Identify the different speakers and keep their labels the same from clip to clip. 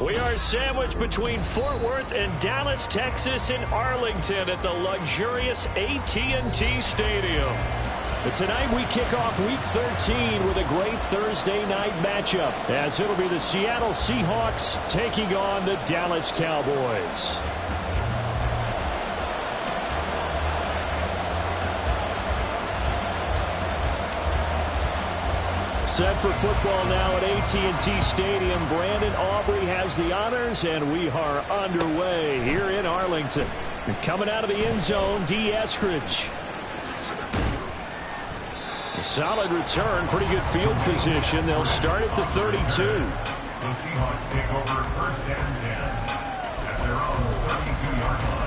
Speaker 1: We are sandwiched between Fort Worth and Dallas, Texas, and Arlington at the luxurious AT&T Stadium. But tonight we kick off Week 13 with a great Thursday night matchup, as it'll be the Seattle Seahawks taking on the Dallas Cowboys. Set for football now at AT&T Stadium. Brandon Aubrey has the honors, and we are underway here in Arlington. And coming out of the end zone, D. Eskridge. A solid return, pretty good field position. They'll start at the 32.
Speaker 2: The Seahawks take over first and 10 at their own 32-yard line.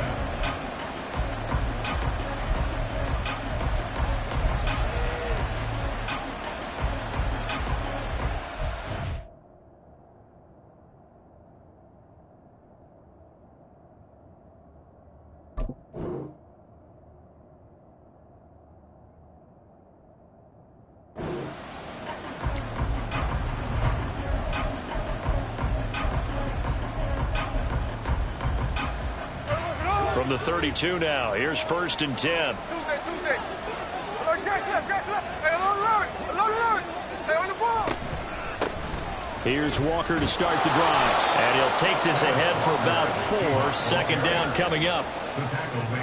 Speaker 1: From the 32 now, here's first and 10. Here's Walker to start the drive. And he'll take this ahead for about 4. Second down coming up.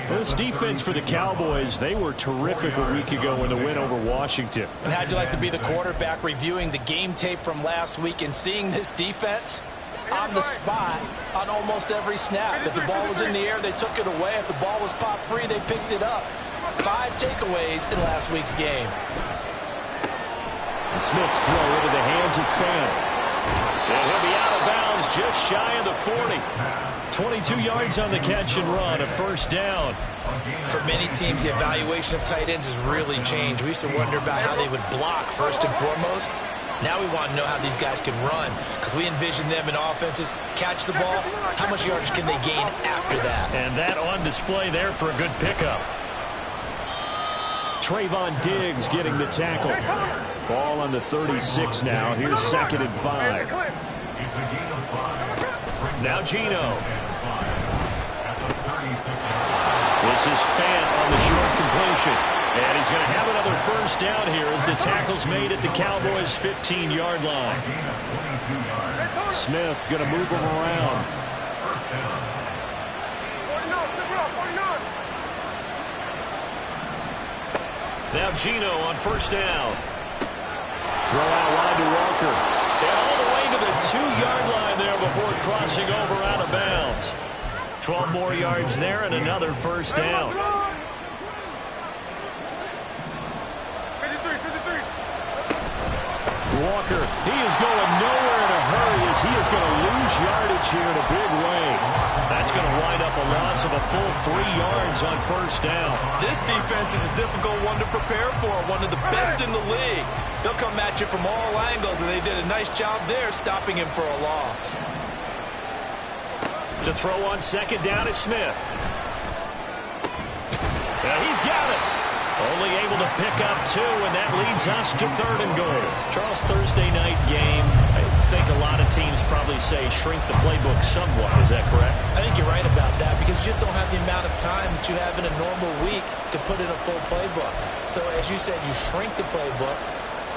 Speaker 1: This defense for the Cowboys, they were terrific a week ago in the win over Washington.
Speaker 3: And how'd you like to be the quarterback reviewing the game tape from last week and seeing this defense on the spot on almost every snap? If the ball was in the air, they took it away. If the ball was pop free, they picked it up. 5 takeaways in last week's game.
Speaker 1: And Smith's throw into the hands of Fan. And he'll be out of bounds just shy of the 40. 22 yards on the catch and run, a first down.
Speaker 3: For many teams, the evaluation of tight ends has really changed. We used to wonder about how they would block first and foremost. Now we want to know how these guys can run, because we envision them in offenses catch the ball. How much yardage can they gain after that?
Speaker 1: And that on display there for a good pickup. Trayvon Diggs getting the tackle. Ball on the 36 now. Here's second and 5. Now Geno. This is Fant on the short completion. And he's going to have another first down here as the tackle's made at the Cowboys' 15-yard line. Smith going to move him around. Now Geno on first down. Throw out wide to Walker. And all the way to the 2-yard line there before crossing over out of bounds. 12 more yards there and another first down. Walker, he is going nowhere in a hurry as he is going to lose yardage here in a big way. That's going to wind up a loss of a full 3 yards on first down.
Speaker 3: This defense is a difficult one to prepare for, one of the best in the league. They'll come at you from all angles, and they did a nice job there stopping him for a loss.
Speaker 1: To throw on second down is Smith. He's got it. Only able to pick up 2, and that leads us to third and goal. Charles, Thursday night game, I think a lot of teams probably say shrink the playbook somewhat. Is that correct?
Speaker 3: I think you're right about that, because you just don't have the amount of time that you have in a normal week to put in a full playbook. So as you said, you shrink the playbook,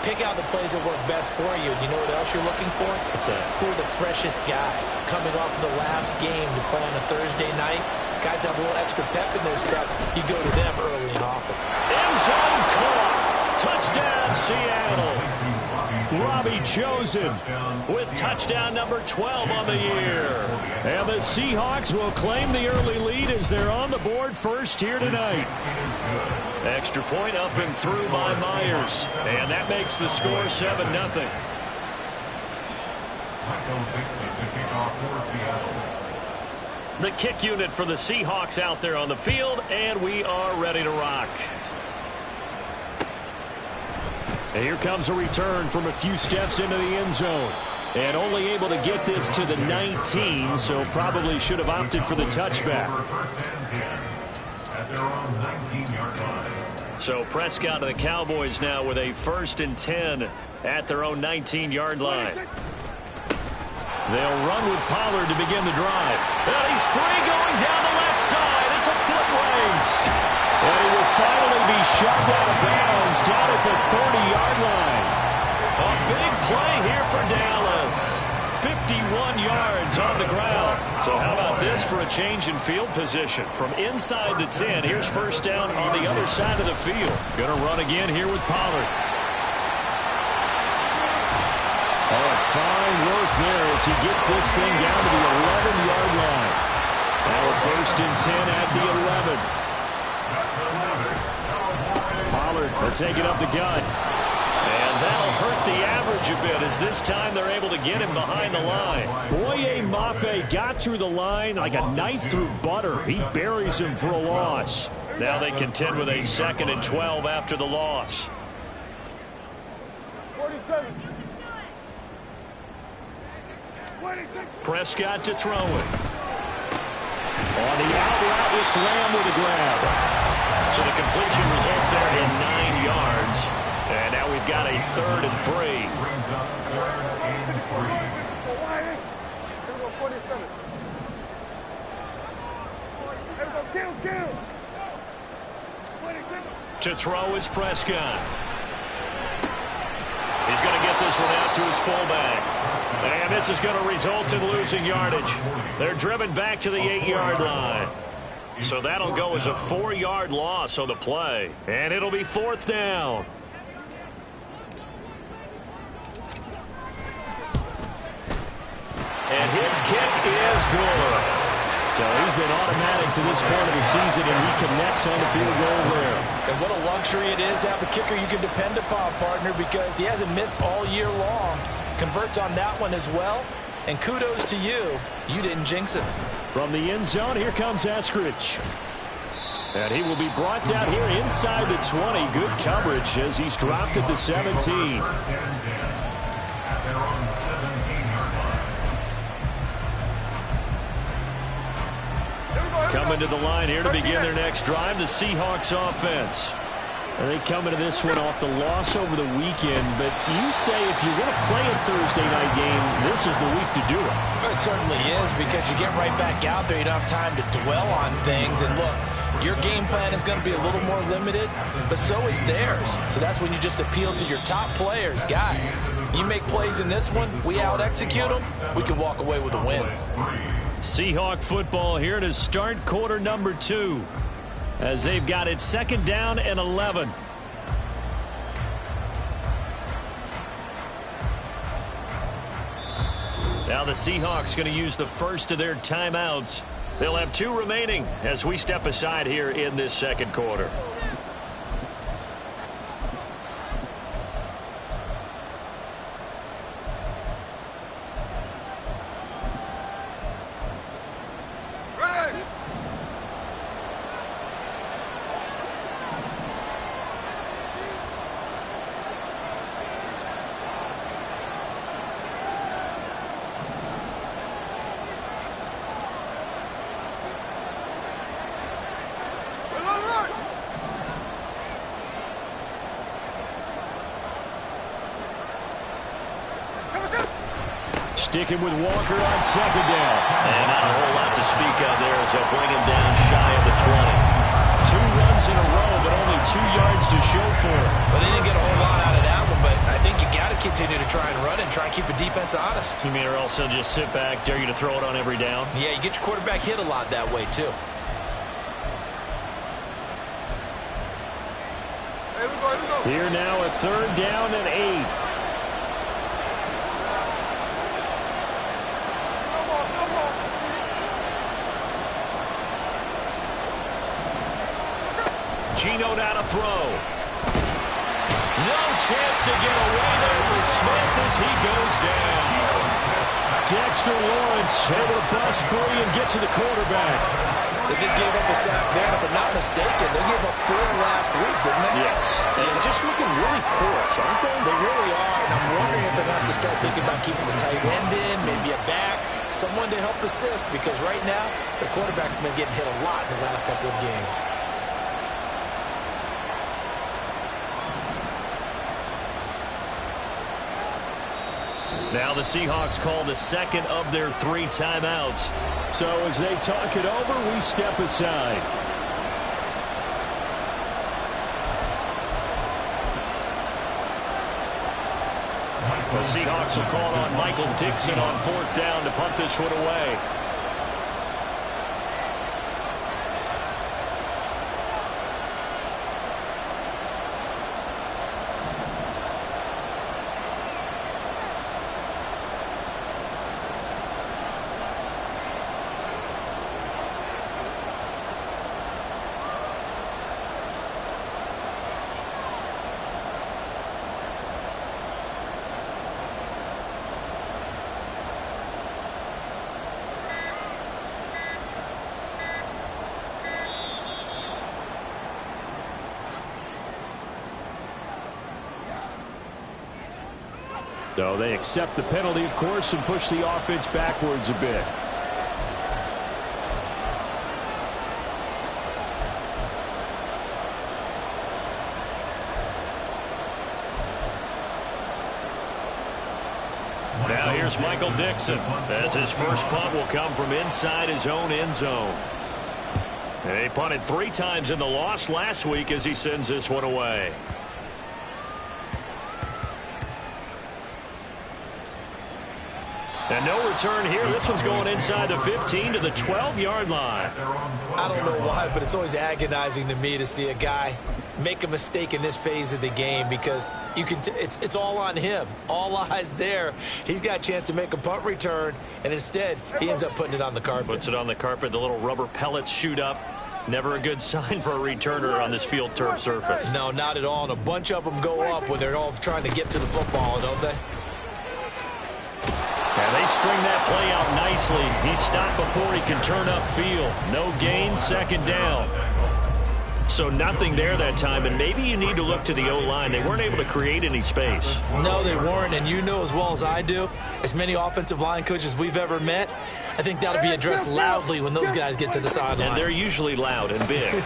Speaker 3: pick out the plays that work best for you. You know what else you're looking for?
Speaker 1: What's that?
Speaker 3: Who are the freshest guys coming off of the last game to play on a Thursday night? Guys have a little extra pep in their step. You go to them early and often.
Speaker 1: End zone caught. Touchdown, Seattle. Robbie Chosen with touchdown number 12 on the year. And the Seahawks will claim the early lead as they're on the board first here tonight. Extra point up and through by Myers. And that makes the score 7-0. The kick unit for the Seahawks out there on the field, and we are ready to rock. And here comes a return from a few steps into the end zone. And only able to get this to the 19, so probably should have opted for the touchback. So Prescott and the Cowboys now with a 1st and 10 at their own 19-yard line. They'll run with Pollard to begin the drive. And he's free going down the left side. It's a foot race. And he will finally be shoved out of bounds down at the 30-yard line. A big play here for Dallas. 51 yards on the ground. So how about this for a change in field position? From inside the 10, here's first down on the other side of the field. Going to run again here with Pollard. Oh, fine work there as he gets this thing down to the 11-yard line. Now a first and 10 at the 11. Pollard, they're taking up the gun. And that'll hurt the average a bit as this time they're able to get him behind the line. Boye Mafe got through the line like a knife through butter. He buries him for a loss. Now they contend with a 2nd and 12 after the loss. Prescott to throw it. On the out route, it's Lamb with a grab. So the completion results there in 9 yards. And now we've got a 3rd and 3. To throw is Prescott. He's going to get this one out to his fullback. And this is going to result in losing yardage. They're driven back to the 8-yard line. So that'll go as a 4-yard loss on the play. And it'll be 4th down. And his kick is good. So he's been automatic to this point of the season, and he connects on the field goal there.
Speaker 3: And what a luxury it is to have a kicker you can depend upon, partner, because he hasn't missed all year long. Converts on that one as well. And kudos to you. You didn't jinx it.
Speaker 1: From the end zone, here comes Eskridge. And he will be brought down here inside the 20. Good coverage as he's dropped at the 17. Coming to the line here to begin their next drive, the Seahawks offense. And they come into this one off the loss over the weekend, but you say if you're going to play a Thursday night game, this is the week to do it.
Speaker 3: It certainly is, because you get right back out there. You don't have time to dwell on things. And look, your game plan is going to be a little more limited, but so is theirs. So that's when you just appeal to your top players. Guys, you make plays in this one, we out-execute them, we can walk away with a win.
Speaker 1: Seahawk football here to start quarter number 2 as they've got it 2nd down and 11. Now the Seahawks going to use the first of their timeouts. They'll have 2 remaining as we step aside here in this 2nd quarter. Sticking with Walker on 2nd down. And not a whole lot to speak of there as they'll bring him down shy of the 20. 2 runs in a row, but only 2 yards to show for it.
Speaker 3: Well, they didn't get a whole lot out of that one, but I think you got to continue to try and run and try and keep the defense honest.
Speaker 1: You mean, or else they'll just sit back, dare you to throw it on every down?
Speaker 3: Yeah, you get your quarterback hit a lot that way, too.
Speaker 1: Here now a 3rd down and 8. Gino now to throw. No chance to get away there for Smith as he goes down. Dexter Lawrence able to bust free and get to the quarterback.
Speaker 3: They just gave up a sack there, and if I'm not mistaken, they gave up 4 last week, didn't they?
Speaker 1: Yes. And just looking really porous, aren't they?
Speaker 3: They really are, and I'm wondering if they're going to have to start thinking about keeping the tight end in, maybe a back, someone to help assist, because right now, the quarterback's been getting hit a lot in the last couple of games.
Speaker 1: Now the Seahawks call the second of their 3 timeouts. So as they talk it over, we step aside. The Seahawks will call on Michael Dixon on 4th down to punt this one away. So they accept the penalty, of course, and push the offense backwards a bit. Now here's Michael Dixon, as his first punt will come from inside his own end zone. They punted 3 times in the loss last week as he sends this one away. And no return here. This one's going inside the 15 to the 12-yard line.
Speaker 3: I don't know why, but it's always agonizing to me to see a guy make a mistake in this phase of the game, because you can it's all on him. All eyes there. He's got a chance to make a punt return, and instead he ends up putting it on the carpet.
Speaker 1: Puts it on the carpet. The little rubber pellets shoot up. Never a good sign for a returner on this field turf surface.
Speaker 3: No, not at all. And a bunch of them go up when they're all trying to get to the football, don't they?
Speaker 1: Yeah, they string that play out nicely. He's stopped before he can turn upfield. No gain, 2nd down. So nothing there that time, and maybe you need to look to the O-line. They weren't able to create any space.
Speaker 3: No, they weren't, and you know as well as I do, as many offensive line coaches we've ever met, I think that'll be addressed loudly when those guys get to the sideline.
Speaker 1: And they're usually loud and big. 9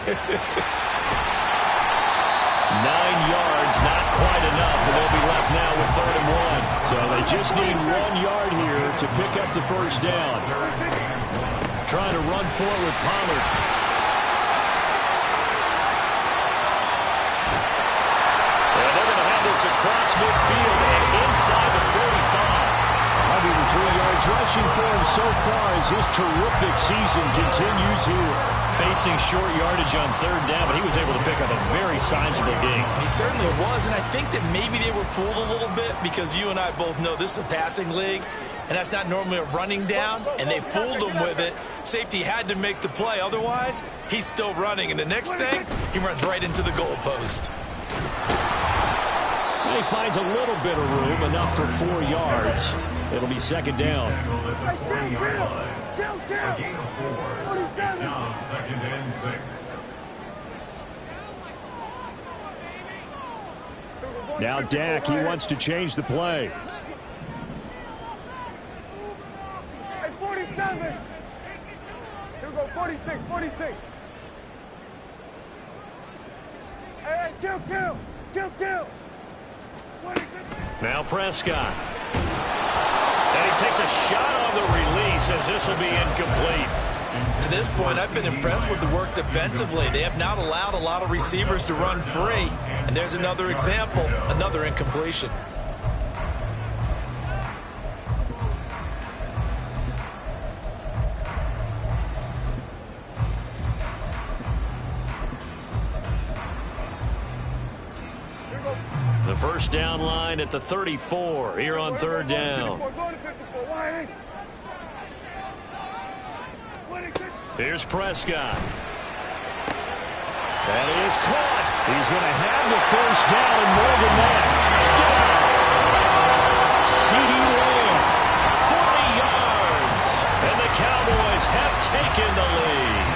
Speaker 1: yards, not quite enough, and they'll be left now with 3rd and 1. So they just need 1 yard here to pick up the first down. Trying to run forward, Pollard. And they're going to have this across midfield and inside the 45. 103 yards rushing for him so far as his terrific season continues here. Facing short yardage on 3rd down, but he was able to pick up a very sizable gain.
Speaker 3: He certainly was, and I think that maybe they were fooled a little bit, because you and I both know this is a passing league, and that's not normally a running down, and they fooled him with it. Safety had to make the play. Otherwise, he's still running, and the next thing, he runs right into the goalpost.
Speaker 1: He finds a little bit of room, enough for 4 yards. It'll be 2nd down.
Speaker 2: A gain of 4. It's now 2nd and 6.
Speaker 1: Now Dak, he wants to change the play.
Speaker 4: Hey, 47. Here we go, 46, 46. Hey, kill.
Speaker 1: Now Prescott. And he takes a shot on the release as this will be incomplete.
Speaker 3: To this point, I've been impressed with the work defensively. They have not allowed a lot of receivers to run free. And there's another example, another incompletion.
Speaker 1: The first down line at the 34 here on 3rd down. Here's Prescott. That is caught. He's going to have the first down and more than that. Touchdown. CeeDee Lamb, 40 yards. And the Cowboys have taken the lead.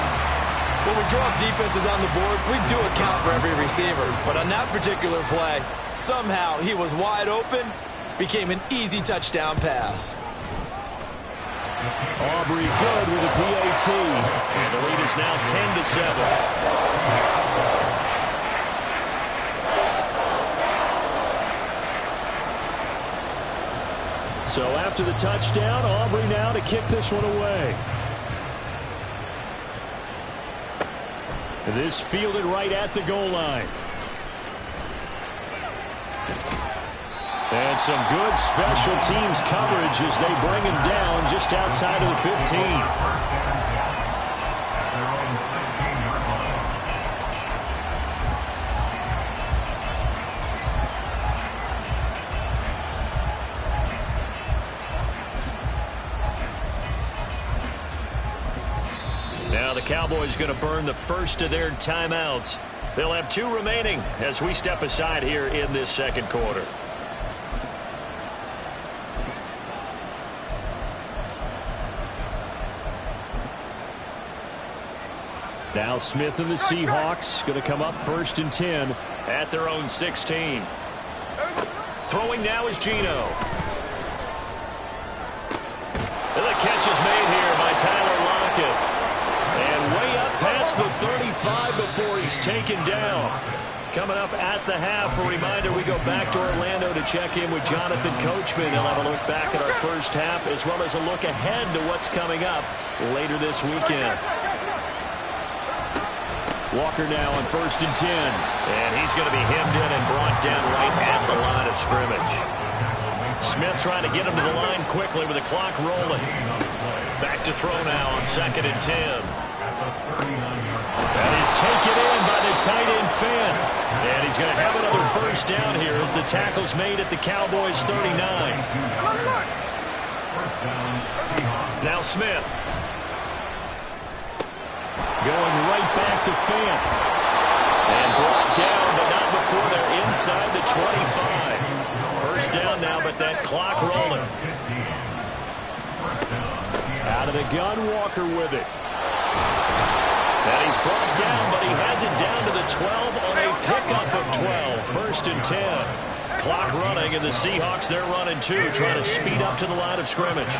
Speaker 3: When we draw up defenses on the board, we do account for every receiver. But on that particular play, somehow he was wide open, became an easy touchdown pass.
Speaker 1: Aubrey good with a PAT. And the lead is now 10-7. So after the touchdown, Aubrey now to kick this one away. This fielded right at the goal line. And some good special teams coverage as they bring him down just outside of the 15. Now the Cowboys going to burn the first of their timeouts. They'll have 2 remaining as we step aside here in this second quarter. Now Smith and the Seahawks going to come up 1st and 10 at their own 16. Throwing now is Geno. And the catch is made here by Tyler Lockett. And way up past the 35 before he's taken down. Coming up at the half, a reminder, we go back to Orlando to check in with Jonathan Coachman. He'll have a look back at our first half as well as a look ahead to what's coming up later this weekend. Walker now on 1st and 10. And he's going to be hemmed in and brought down right at the line of scrimmage. Smith trying to get him to the line quickly with the clock rolling. Back to throw now on 2nd and 10. That is taken in by the tight end Finn. And he's going to have another first down here as the tackle's made at the Cowboys 39. Now Smith. Going right back to Finn. And brought down, but not before they're inside the 25. First down now, but that clock rolling. Out of the gun, Walker with it. And he's brought down, but he has it down to the 12 on a pickup of 12. 1st and 10. Clock running, and the Seahawks, they're running too, trying to speed up to the line of scrimmage.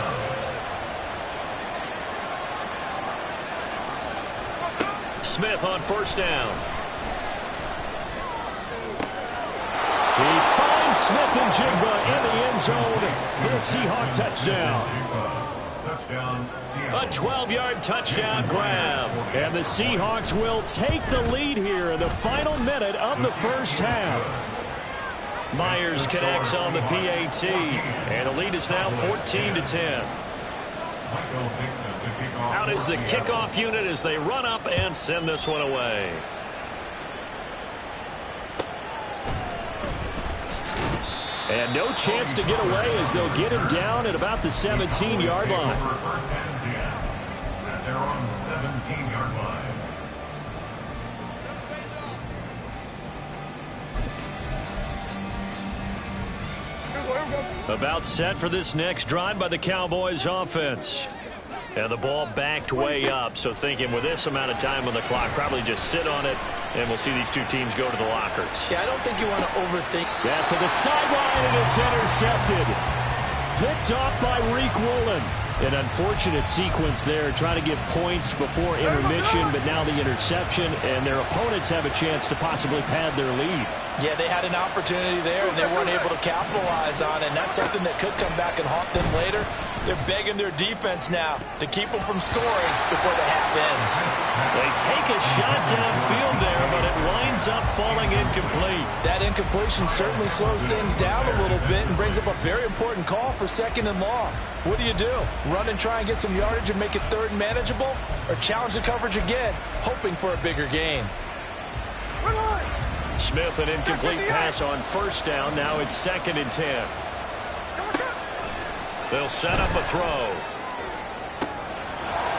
Speaker 1: Smith on 1st down. He finds Smith and Jigba in the end zone for the Seahawk touchdown. A 12-yard touchdown grab. And the Seahawks will take the lead here in the final minute of the first half. Myers connects on the PAT. And the lead is now 14-10. Out is the kickoff unit as they run up and send this one away. And no chance to get away as they'll get him down at about the 17-yard line. At their own 17-yard line. About set for this next drive by the Cowboys offense. And the ball backed way up, so thinking with this amount of time on the clock, probably just sit on it, and we'll see these 2 teams go to the lockers.
Speaker 3: Yeah, I don't think you want to overthink.
Speaker 1: Yeah, to the sideline, and it's intercepted. Picked off by Reek Woolen. An unfortunate sequence there, trying to get points before intermission, but now the interception, and their opponents have a chance to possibly pad their lead.
Speaker 3: Yeah, they had an opportunity there, and they weren't able to capitalize on it, and that's something that could come back and haunt them later. They're begging their defense now to keep them from scoring before the half ends.
Speaker 1: They take a shot downfield there, but it winds up falling incomplete.
Speaker 3: That incompletion certainly slows things down a little bit and brings up a very important call for 2nd and long. What do you do? Run and try and get some yardage and make it 3rd and manageable? Or challenge the coverage again, hoping for a bigger gain?
Speaker 1: Smith, an incomplete pass on 1st down. Now it's 2nd and 10. They'll set up a throw.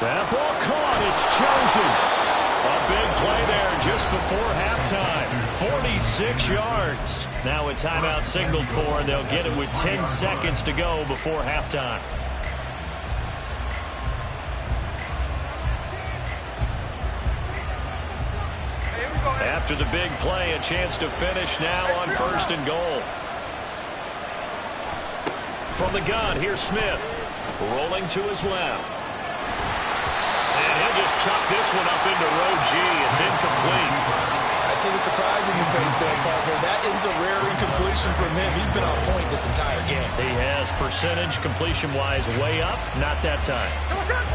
Speaker 1: That ball caught. It's chosen. A big play there just before halftime. 46 yards. Now a timeout signaled for, and they'll get it with 10 seconds to go before halftime. After the big play, a chance to finish now on 1st and goal. From the gun, here's Smith. Rolling to his left. And he'll just chuck this one up into row G. It's incomplete.
Speaker 3: see the surprise in your face there, partner. That is a rare incompletion from him. He's been on point this entire game.
Speaker 1: He has percentage completion-wise way up. Not that time.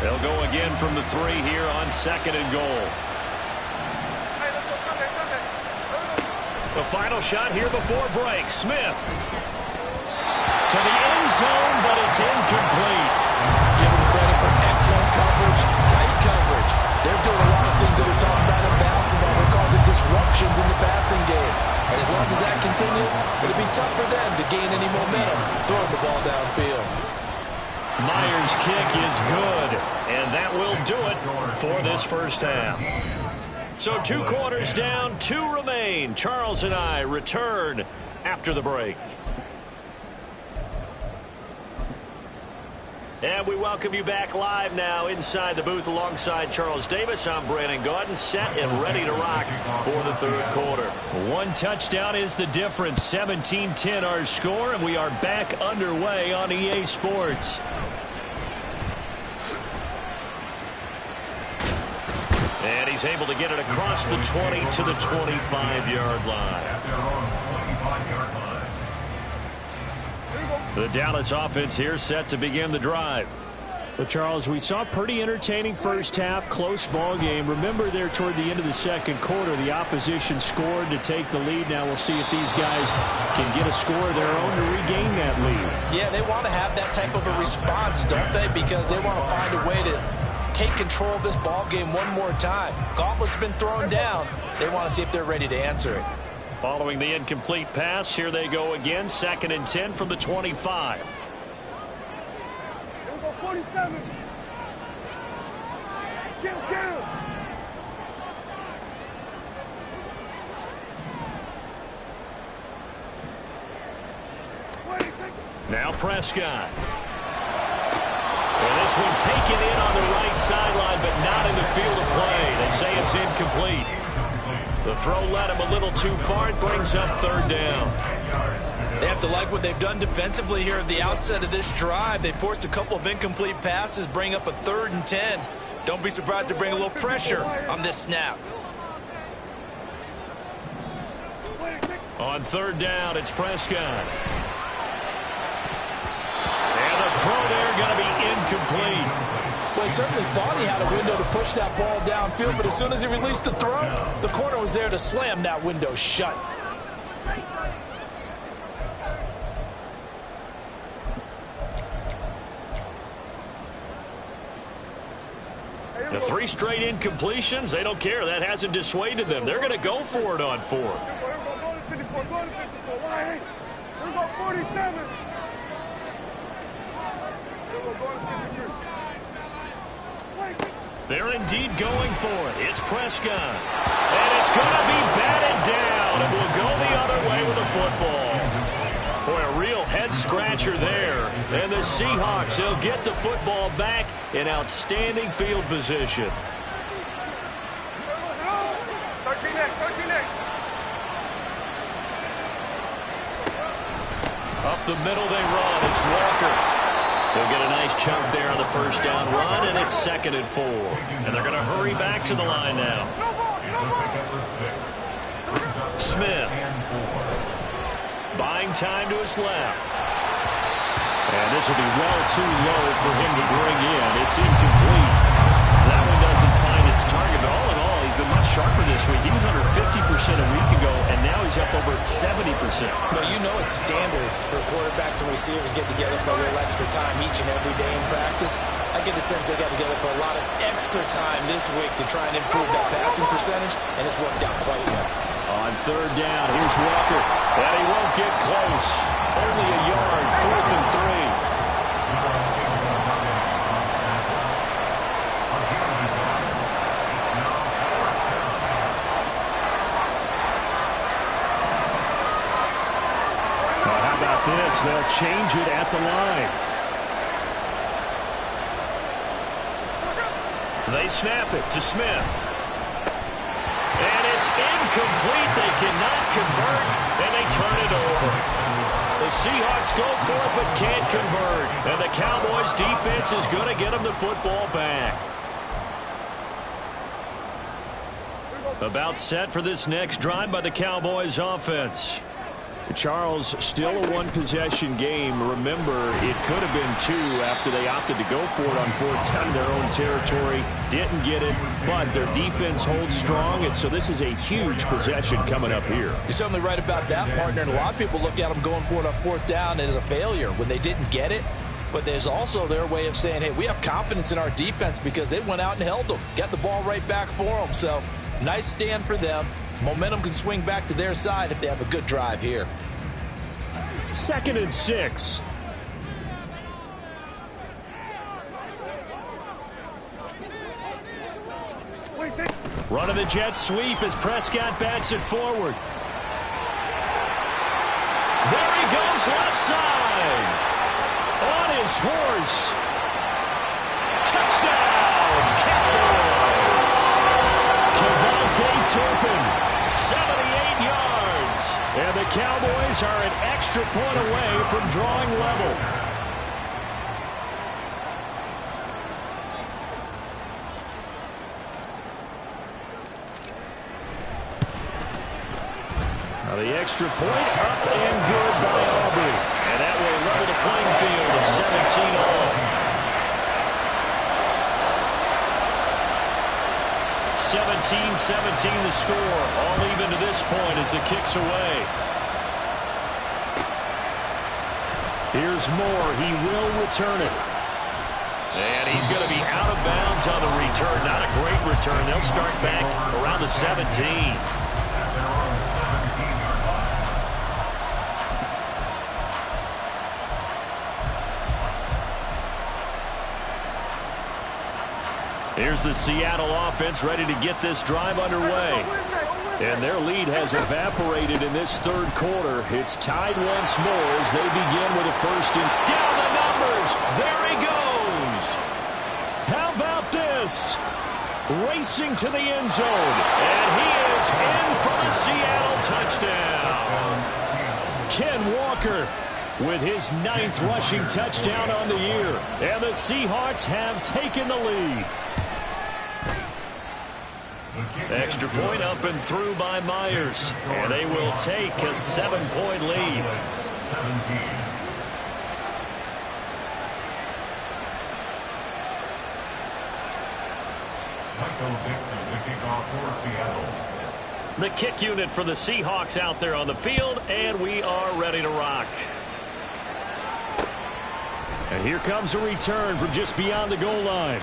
Speaker 1: They'll go again from the 3 here on 2nd and goal. The final shot here before break. Smith to the end zone, but it's incomplete.
Speaker 3: Give him credit for excellent coverage, tight coverage. They're doing a lot of things that we talk about in basketball. They're causing disruptions in the passing game. And as long as that continues, it'll be tough for them to gain any momentum throwing the ball downfield.
Speaker 1: Myers' kick is good, and that will do it for this first half. So 2 quarters down, 2 remain. Charles and I return after the break. And we welcome you back live now inside the booth alongside Charles Davis. I'm Brandon Gaudin, set and ready to rock for the 3rd quarter. 1 touchdown is the difference. 17-10 our score, and we are back underway on EA Sports. And he's able to get it across the 20 to the 25-yard line. The Dallas offense here set to begin the drive. Well, Charles, we saw a pretty entertaining first half, close ball game. Remember there toward the end of the 2nd quarter, the opposition scored to take the lead. Now we'll see if these guys can get a score of their own to regain that lead.
Speaker 3: Yeah, they want to have that type of a response, don't they? Because they want to find a way to take control of this ball game one more time. Gauntlet's been thrown down. They want to see if they're ready to answer it.
Speaker 1: Following the incomplete pass, here they go again. 2nd and 10 from the 25.
Speaker 4: Here we go, 47. Kill.
Speaker 1: Now Prescott. And this one taken in on the right sideline, but not in the field of play. They say it's incomplete. The throw led him a little too far. It brings up 3rd down.
Speaker 3: They have to like what they've done defensively here at the outset of this drive. They forced a couple of incomplete passes, bring up a 3rd and 10. Don't be surprised to bring a little pressure on this snap.
Speaker 1: On 3rd down, it's Prescott. And the throw there going to be incomplete.
Speaker 3: Well, he certainly thought he had a window to push that ball downfield, but as soon as he released the throw, the corner was there to slam that window shut.
Speaker 1: The 3 straight incompletions, they don't care. That hasn't dissuaded them. They're going to go for it on 4th.
Speaker 4: Here we go, 47.
Speaker 1: They're indeed going for it. It's Prescott. And it's going to be batted down. And will go the other way with the football. Boy, a real head-scratcher there. And the Seahawks, they'll get the football back in outstanding field position.
Speaker 4: 13 next.
Speaker 1: Up the middle they run. It's Walker. They'll get a nice chunk there on the 1st down run, and it's 2nd and 4. And they're going to hurry back to the line now. Smith. Buying time to his left. And this will be well too low for him to bring in. It's incomplete. That one doesn't find its target, but all in all, he's been much sharper this week. He was under 50% a week ago, and now he's up over 70%.
Speaker 3: Well, you know it's standard for quarterbacks and receivers get together for a little extra time each and every day in practice. I get the sense they got together for a lot of extra time this week to try and improve that passing percentage, and it's worked out quite well.
Speaker 1: On 3rd down, here's Walker, and he won't get close. Only a yard, 4th and 3. This, they'll change it at the line. They snap it to Smith. And it's incomplete. They cannot convert, and they turn it over. The Seahawks go for it but can't convert. And the Cowboys defense is going to get them the football back.
Speaker 4: Here we go,
Speaker 1: About set for this next drive by the Cowboys offense. Charles, still a one-possession game. Remember, it could have been two after they opted to go for it on fourth down in their own territory. Didn't get it, but their defense holds strong, and so this is a huge possession coming up here.
Speaker 3: You're certainly right about that, partner, and a lot of people look at them going for it on fourth down as a failure when they didn't get it. But there's also their way of saying, hey, we have confidence in our defense because they went out and held them, got the ball right back for them. So nice stand for them. Momentum can swing back to their side if they have a good drive here.
Speaker 1: 2nd and 6. Running the jet sweep as Prescott bats it forward. There he goes left side. On his horse. Touchdown, Cowboys. Kevontae Turpin, 78 yards. And the Cowboys are an extra point away from drawing level. Now the extra point up and good by Aubrey. And that will level the playing field at 17 all. 17-17 the score. All even to this point as it kicks away. Here's Moore. He will return it. And he's going to be out of bounds on the return. Not a great return. They'll start back around the 17. Here's the Seattle offense ready to get this drive underway. And their lead has evaporated in this third quarter. It's tied once more as they begin with a first and down the numbers. There he goes. How about this? Racing to the end zone. And he is in for the Seattle touchdown. Ken Walker with his 9th rushing touchdown on the year. And the Seahawks have taken the lead. Extra point up and through by Myers. And they will take a 7-point lead.
Speaker 2: 17. Michael Dixon, the kickoff for Seattle.
Speaker 1: The kick unit for the Seahawks out there on the field, and we are ready to rock. And here comes a return from just beyond the goal line.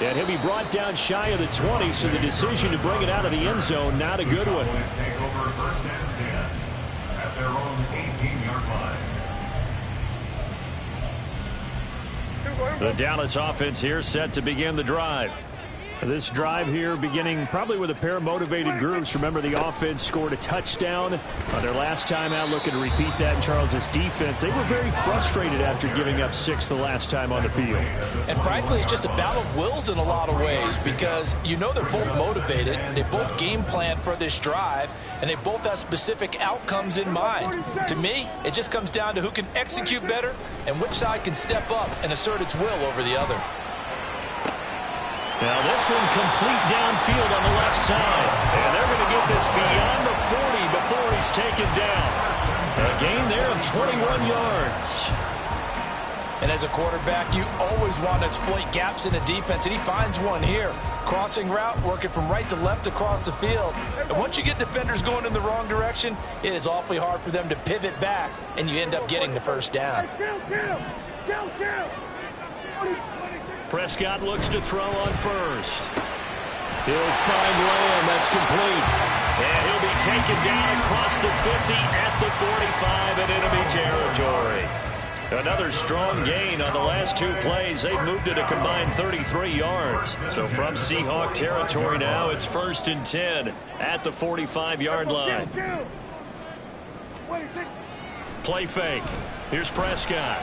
Speaker 1: And he'll be brought down shy of the 20, so the decision to bring it out of the end zone, not a good one.
Speaker 2: Take over first and 10 at their own 18-yard line.
Speaker 1: The Dallas offense here set to begin the drive. This drive here beginning probably with a pair of motivated groups. Remember, the offense scored a touchdown on their last time out, looking to repeat that in Charles's defense. They were very frustrated after giving up 6 the last time on the field.
Speaker 3: And frankly, it's just a battle of wills in a lot of ways because you know they're both motivated. They both game plan for this drive, and they both have specific outcomes in mind. To me, it just comes down to who can execute better and which side can step up and assert its will over the other.
Speaker 1: Now this one complete downfield on the left side. And they're going to get this beyond the 40 before he's taken down. A gain there of 21 yards.
Speaker 3: And as a quarterback, you always want to exploit gaps in the defense, and he finds one here. Crossing route, working from right to left across the field. And once you get defenders going in the wrong direction, it is awfully hard for them to pivot back, and you end up getting the first down.
Speaker 1: Prescott looks to throw on first. He'll find Lamb. That's complete. And he'll be taken down across the 50 at the 45 in enemy territory. Another strong gain on the last 2 plays. They've moved it a combined 33 yards. So from Seahawk territory now, it's 1st and 10 at the 45-yard line. Play fake. Here's Prescott.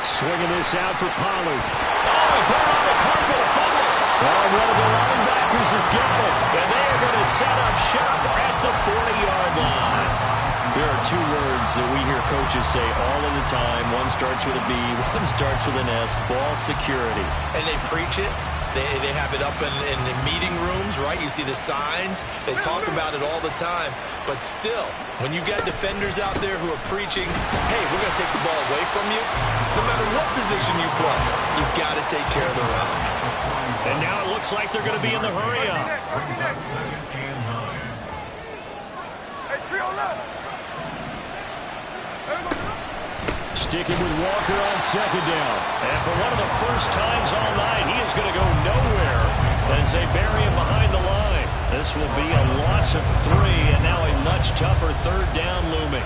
Speaker 1: Swinging this out for Pollard. Oh, he put it on the carpet, a fumble. Oh, one of the linebackers is gone. And they are going to set up shop at the 40-yard line. There are 2 words that we hear coaches say all of the time. One starts with a B, one starts with an S. Ball security.
Speaker 3: And they preach it, They have it up in the meeting rooms, right? You see the signs. They talk about it all the time. But still, when you got defenders out there who are preaching, hey, we're going to take the ball away from you, no matter what position you play, you've got to take care of the rock.
Speaker 1: And now it looks like they're going to be in the hurry up.
Speaker 4: Hey, trio left.
Speaker 1: Sticking with Walker on second down. And for one of the first times all night, he is going to go nowhere as they bury him behind the line. This will be a loss of 3, and now a much tougher third down looming.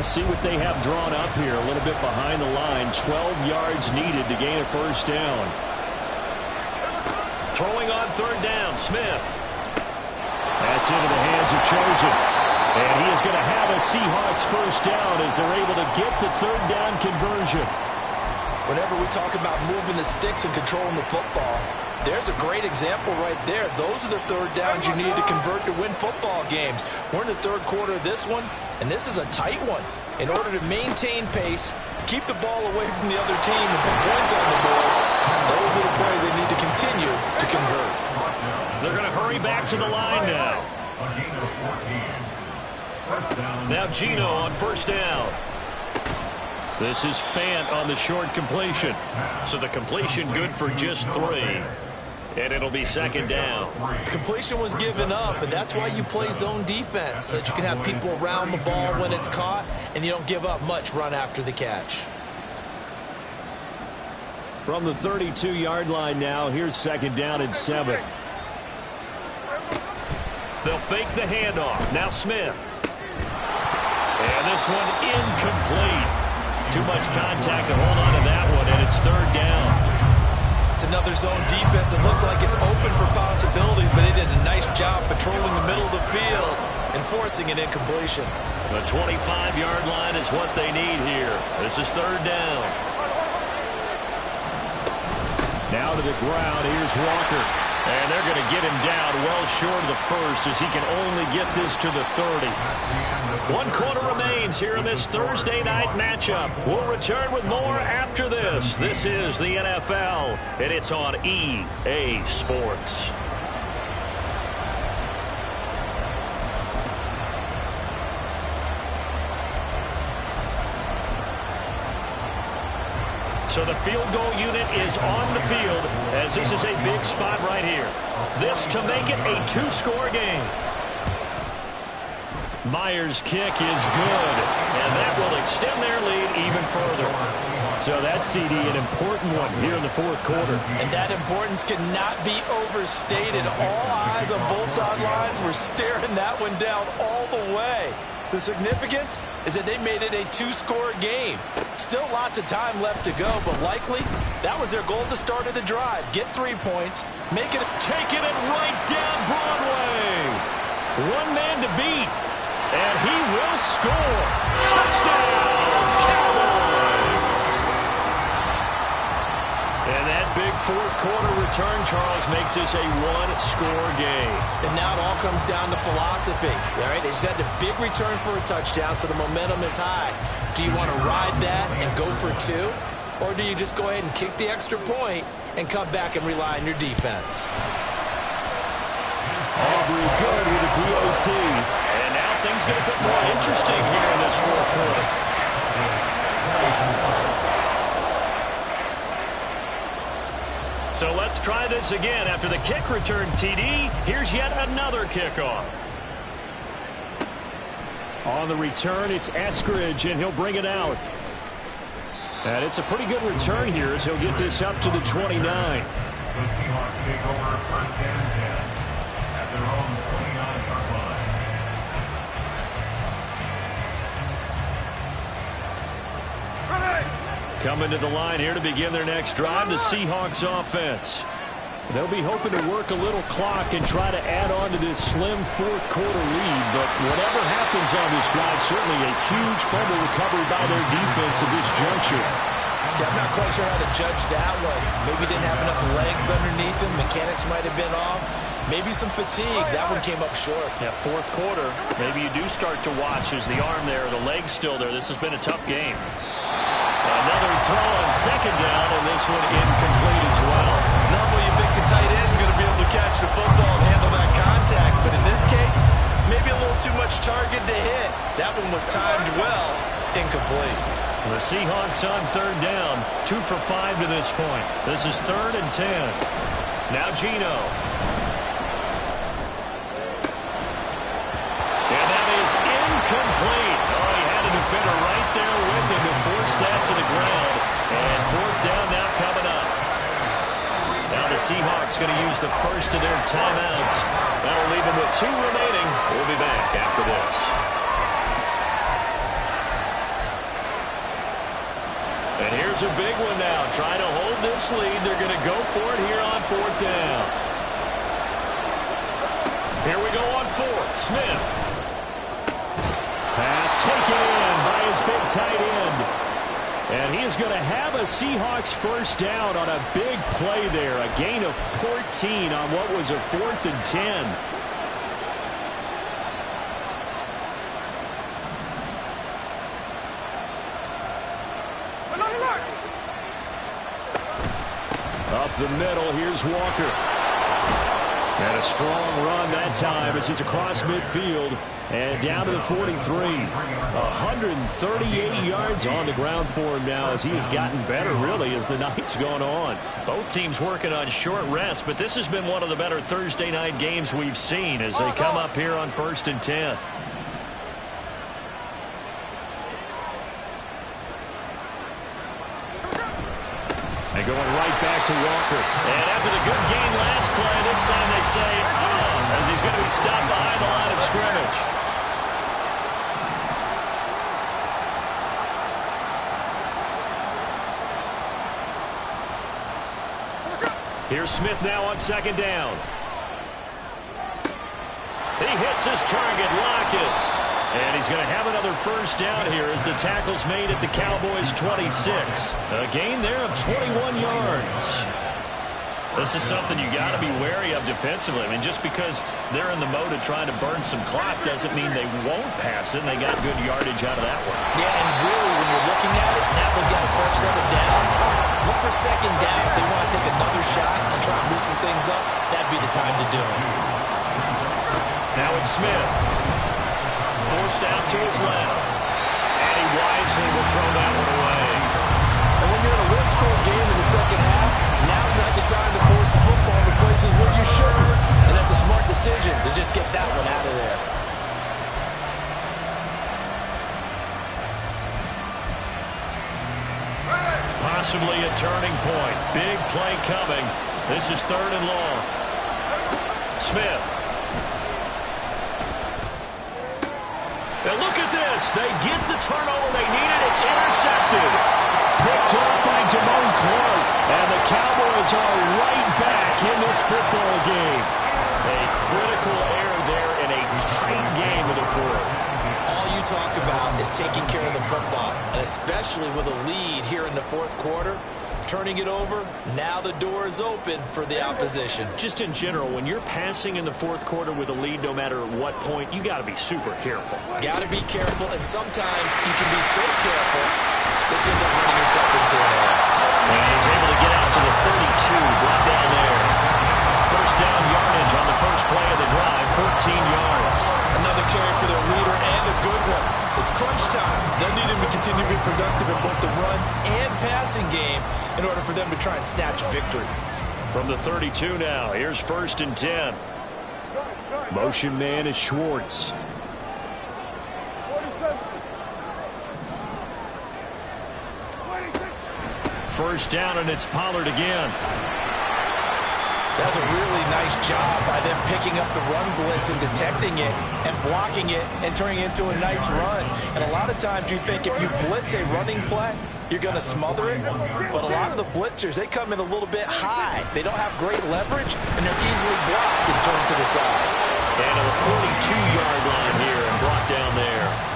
Speaker 1: See what they have drawn up here. A little bit behind the line. 12 yards needed to gain a first down. Throwing on third down, Smith. That's into the hands of Chosen. And he is going to have a Seahawks first down as they're able to get the third down conversion.
Speaker 3: Whenever we talk about moving the sticks and controlling the football, there's a great example right there. Those are the third downs you need to convert to win football games. We're in the third quarter of this one, and this is a tight one. In order to maintain pace, keep the ball away from the other team and put points on the board, those are the plays they need to continue to convert.
Speaker 1: They're going to hurry back to the line now. Now Gino on first down. This is Fant on the short completion. So the completion good for just 3. And it'll be second down.
Speaker 3: Completion was given up, and that's why you play zone defense, so that you can have people around the ball when it's caught, and you don't give up much run after the catch.
Speaker 1: From the 32-yard line now, here's second down and 7. They'll fake the handoff. Now Smith. And this one incomplete. Too much contact to hold on to that one, and it's third down.
Speaker 3: It's another zone defense. It looks like it's open for possibilities, but they did a nice job patrolling the middle of the field and forcing an incompletion.
Speaker 1: The 25-yard line is what they need here. This is third down. Now to the ground. Here's Walker. And they're going to get him down well short of the first as he can only get this to the 30. 1 quarter remains here in this Thursday night matchup. We'll return with more after this. This is the NFL, and it's on EA Sports. So the field goal unit is on the field as this is a big spot right here. This to make it a 2-score game. Myers' kick is good, and that will extend their lead even further. So that's, CD, an important one here in the fourth quarter.
Speaker 3: And that importance cannot be overstated. All eyes on both sidelines were staring that one down all the way. The significance is that they made it a 2-score game. Still lots of time left to go, but likely that was their goal at the start of the drive. Get 3 points, make it, taking it right down Broadway. One man to beat, and he will score. Touchdown, Cowboys. And that big fourth quarter return, Charles, makes this a 1-score game. And now it all comes down to philosophy. All right, they just had a big return for a touchdown, so the momentum is high. Do you want to ride that and go for 2? Or do you just go ahead and kick the extra point and come back and rely on your defense?
Speaker 1: Aubrey good with a PAT. And now things get a bit more interesting here in this fourth quarter. So let's try this again. After the kick return TD, here's yet another kickoff. On the return, it's Eskridge, and he'll bring it out. And it's a pretty good return here as he'll get this up to the 29.
Speaker 2: The Seahawks take over first and 10 at their own 29-yard line.
Speaker 1: Coming to the line here to begin their next drive, the Seahawks offense. They'll be hoping to work a little clock and try to add on to this slim fourth quarter lead. But whatever happens on this drive, certainly a huge fumble recovery by their defense at this juncture.
Speaker 3: Yeah, I'm not quite sure how to judge that one. Maybe didn't have enough legs underneath him. Mechanics might have been off. Maybe some fatigue. That one came up short.
Speaker 1: Yeah, fourth quarter. Maybe you do start to watch as the arm there, the leg's still there. This has been a tough game. Another throw on second down, and this one incomplete as well.
Speaker 3: Normally you think the tight end's going to be able to catch the football and handle that contact, but in this case, maybe a little too much target to hit. That one was timed well, incomplete.
Speaker 1: The Seahawks on third down, 2 for 5 to this point. This is 3rd and 10. Now Gino. And that is incomplete. Oh, he had a defender right there with him to force that to the ground. And fourth down now coming up. Now the Seahawks going to use the first of their timeouts. That'll leave them with 2 remaining. We'll be back after this. And here's a big one now. Trying to hold this lead. They're going to go for it here on fourth down. Here we go on fourth. Smith. Pass taken in by his big tight end. And he is going to have a Seahawks first down on a big play there. A gain of 14 on what was a 4th and 10. Up the middle, here's Walker. And a strong run that time as he's across midfield and down to the 43. 138 yards on the ground for him now as he has gotten better, really, as the night's gone on. Both teams working on short rest, but this has been one of the better Thursday night games we've seen as they come up here on 1st and 10. And going right back to Walker. And after the good gain last play, this time they say, as he's going to be stopped behind the line of scrimmage. Here's Smith now on second down. He hits his target, Lockett. And he's going to have another first down here as the tackle's made at the Cowboys' 26. A gain there of 21 yards. This is something you got to be wary of defensively. I mean, just because they're in the mode of trying to burn some clock doesn't mean they won't pass it. And they got good yardage out of that one.
Speaker 3: Yeah, and really, when you're looking at it, now they've got a fresh set of downs. Look for second down if they want to take another shot and try and loosen things up. That'd be the time to do it.
Speaker 1: Now it's Smith. Forced out to his left. And he wisely will throw that one away.
Speaker 3: And when you're in a one-score game in the second half, now's not the time to force the football to places where you shouldn't. And that's a smart decision to just get that one out of there.
Speaker 1: Possibly a turning point. Big play coming. This is 3rd and long. Smith. And look at this. They get the turnover they needed. It's intercepted. Picked up by Damone Clark. And the Cowboys are right back in this football game. A critical error there in a tight game in the fourth.
Speaker 3: All you talk about is taking care of the football. And especially with a lead here in the fourth quarter. Turning it over, now the door is open for the opposition.
Speaker 1: Just in general, when you're passing in the fourth quarter with a lead, no matter what point, you got to be super careful.
Speaker 3: Got to be careful, and sometimes you can be so careful that you end up running yourself into an error.
Speaker 1: And he's able to get out to the 32, brought down there. First down yardage on the first play of the drive, 14 yards.
Speaker 3: Another carry for their leader and a good one. It's crunch time. They'll need him to continue to be productive in both the run and passing game in order for them to try and snatch a victory.
Speaker 1: From the 32 now, here's 1st and 10. Motion man is Schwartz. First down, and it's Pollard again.
Speaker 3: That's a really nice job by them picking up the run blitz and detecting it and blocking it and turning it into a nice run. And a lot of times you think if you blitz a running play, you're going to smother it. But a lot of the blitzers, they come in a little bit high. They don't have great leverage, and they're easily blocked and turned to the side.
Speaker 1: And to the 42-yard line here and brought down there.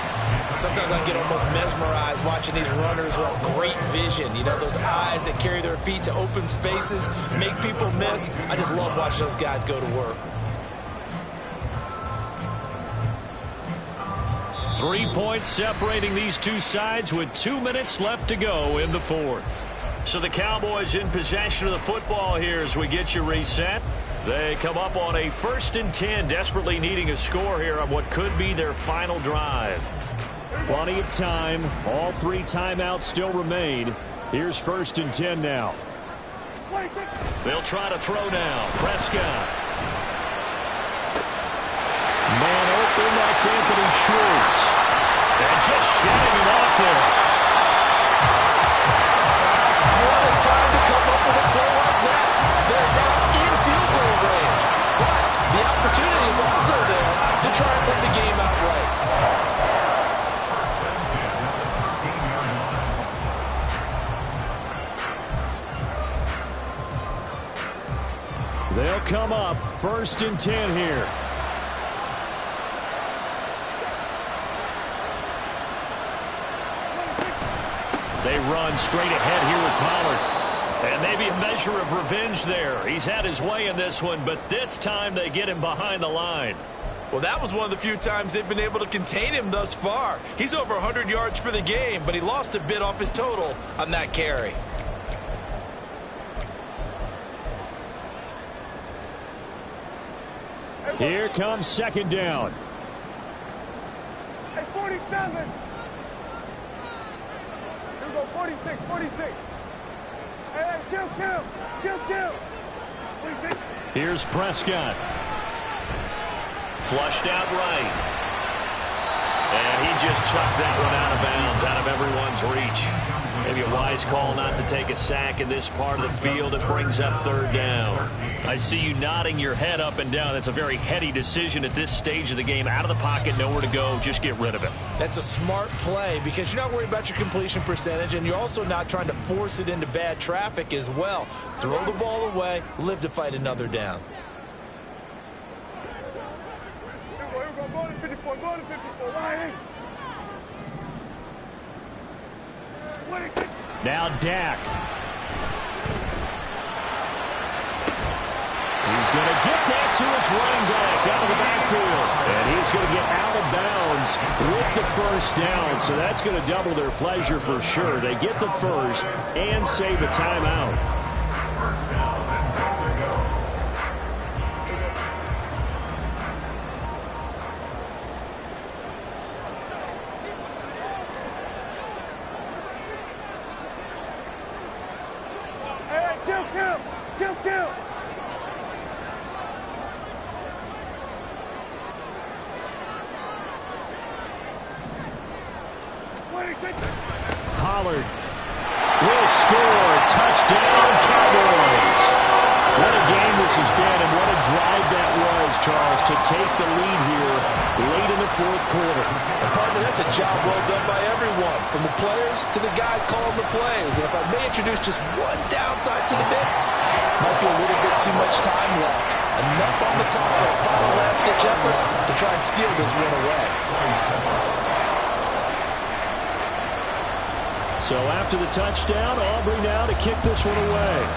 Speaker 3: Sometimes I get almost mesmerized watching these runners who have great vision. You know, those eyes that carry their feet to open spaces, make people miss. I just love watching those guys go to work.
Speaker 1: 3 points separating these two sides with 2 minutes left to go in the fourth. So the Cowboys in possession of the football here as we get you reset. They come up on a 1st and 10, desperately needing a score here on what could be their final drive. Plenty of time. All 3 timeouts still remain. Here's 1st and 10 now. They'll try to throw now. Prescott. Man open, that's Anthony Schwartz. And just shutting him off there.
Speaker 3: What a time to come up with a play like that. They're now in field goal range. But the opportunity is also there to try and put the game out right.
Speaker 1: They'll come up 1st and 10 here. They run straight ahead here with Pollard. And maybe a measure of revenge there. He's had his way in this one, but this time they get him behind the line.
Speaker 3: Well, that was one of the few times they've been able to contain him thus far. He's over 100 yards for the game, but he lost a bit off his total on that carry.
Speaker 1: Here comes 2nd down.
Speaker 4: Hey, 47. Here we go, 46, 46. Hey, kill. 46.
Speaker 1: Here's Prescott. Flushed out right. And he just chucked that one out of bounds, out of everyone's reach. Maybe a wise call not to take a sack in this part of the field. It brings up 3rd down. I see you nodding your head up and down. That's a very heady decision at this stage of the game. Out of the pocket, nowhere to go. Just get rid of it.
Speaker 3: That's a smart play because you're not worried about your completion percentage, and you're also not trying to force it into bad traffic as well. Throw the ball away, live to fight another down.
Speaker 4: Here we go, go to 54, Ryan.
Speaker 1: Now Dak. He's going to get that to his running back out of the backfield. And he's going to get out of bounds with the 1st down. So that's going to double their pleasure for sure. They get the 1st and save a timeout.
Speaker 4: Kill.
Speaker 1: Pollard will score. Touchdown, Cowboys. What a game this has been, and what a drive that was, Charles, to take the lead here late in the 4th quarter.
Speaker 3: And partner, that's a job well done by everyone, from the players to the guys calling the plays. And if I may introduce just one downside to the mix, might be a little bit too much time left. Enough on the clock for a final last-ditch effort to try and steal this one away.
Speaker 1: So after the touchdown, Aubrey now to kick this one away.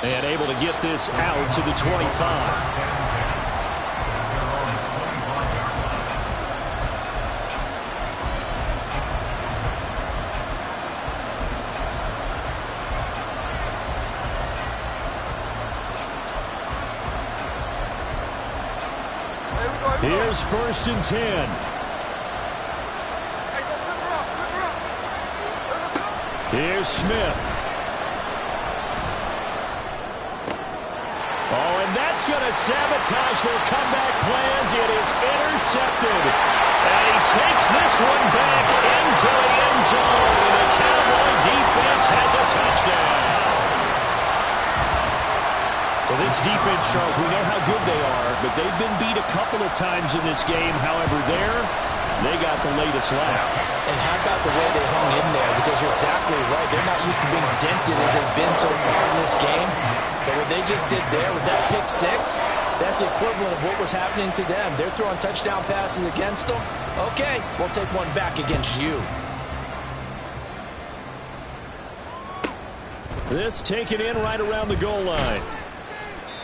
Speaker 1: And able to get this out to the 25. Here's 1st and 10. Here's Smith. Oh, and that's That's going to sabotage their comeback plans. It is intercepted. And he takes this one back into the end zone. And the Cowboy defense has a touchdown. Well, this defense, Charles, we know how good they are, but they've been beat a couple of times in this game. However, they got the latest laugh.
Speaker 3: And how about the way they hung in there? Because you're exactly right. They're not used to being dented as they've been so far in this game. But what they just did there with that pick six, that's the equivalent of what was happening to them. They're throwing touchdown passes against them. Okay, we'll take one back against you.
Speaker 1: This taken in right around the goal line.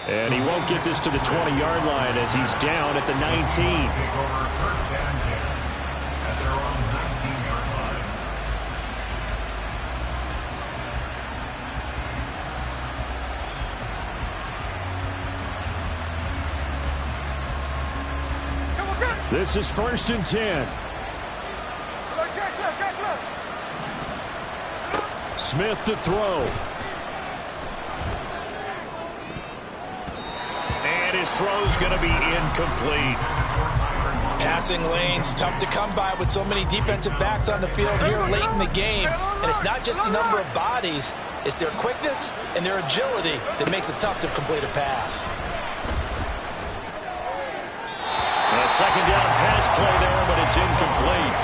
Speaker 1: And he won't get this to the 20-yard line as he's down at the 19. This is 1st and 10. Smith to throw. And his throw's going to be incomplete.
Speaker 3: Passing lanes, tough to come by with so many defensive backs on the field here late in the game. And it's not just the number of bodies, it's their quickness and their agility that makes it tough to complete a pass.
Speaker 1: A second down pass play there, but it's incomplete.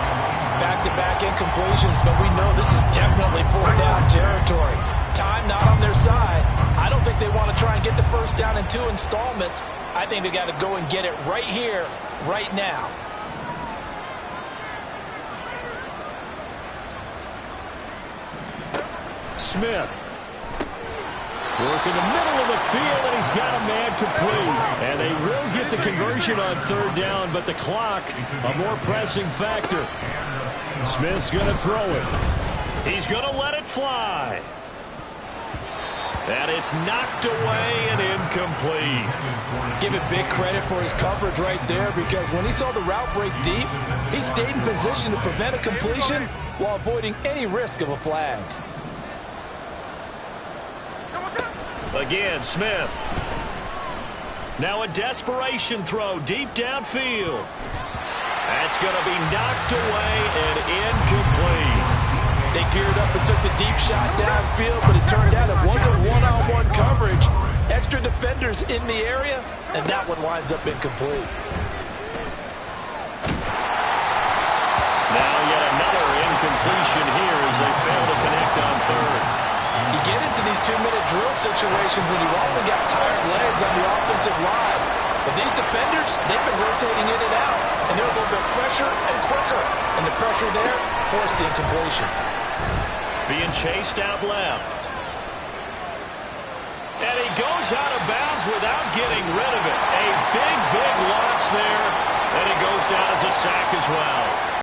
Speaker 3: Back-to-back incompletions, but we know this is definitely 4th down territory. Time not on their side. I don't think they want to try and get the first down in 2 installments. I think they got to go and get it right here, right now.
Speaker 1: Smith. Working the middle of the field, and he's got a man complete. And they will get the conversion on 3rd down, but the clock, a more pressing factor. Smith's going to throw it. He's going to let it fly. And it's knocked away and incomplete.
Speaker 3: Give it big credit for his coverage right there, because when he saw the route break deep, he stayed in position to prevent a completion while avoiding any risk of a flag.
Speaker 1: Again, Smith. Now a desperation throw deep downfield. That's going to be knocked away and incomplete.
Speaker 3: They geared up and took the deep shot downfield, but it turned out it wasn't one-on-one coverage. Extra defenders in the area, and that one winds up incomplete.
Speaker 1: Now yet another incompletion here as they fail to connect on 3rd.
Speaker 3: You get into these 2-minute drill situations, and you've often got tired legs on the offensive line. But these defenders, they've been rotating in and out, and they're a little bit fresher and quicker. And the pressure there forced the incompletion.
Speaker 1: Being chased out left. And he goes out of bounds without getting rid of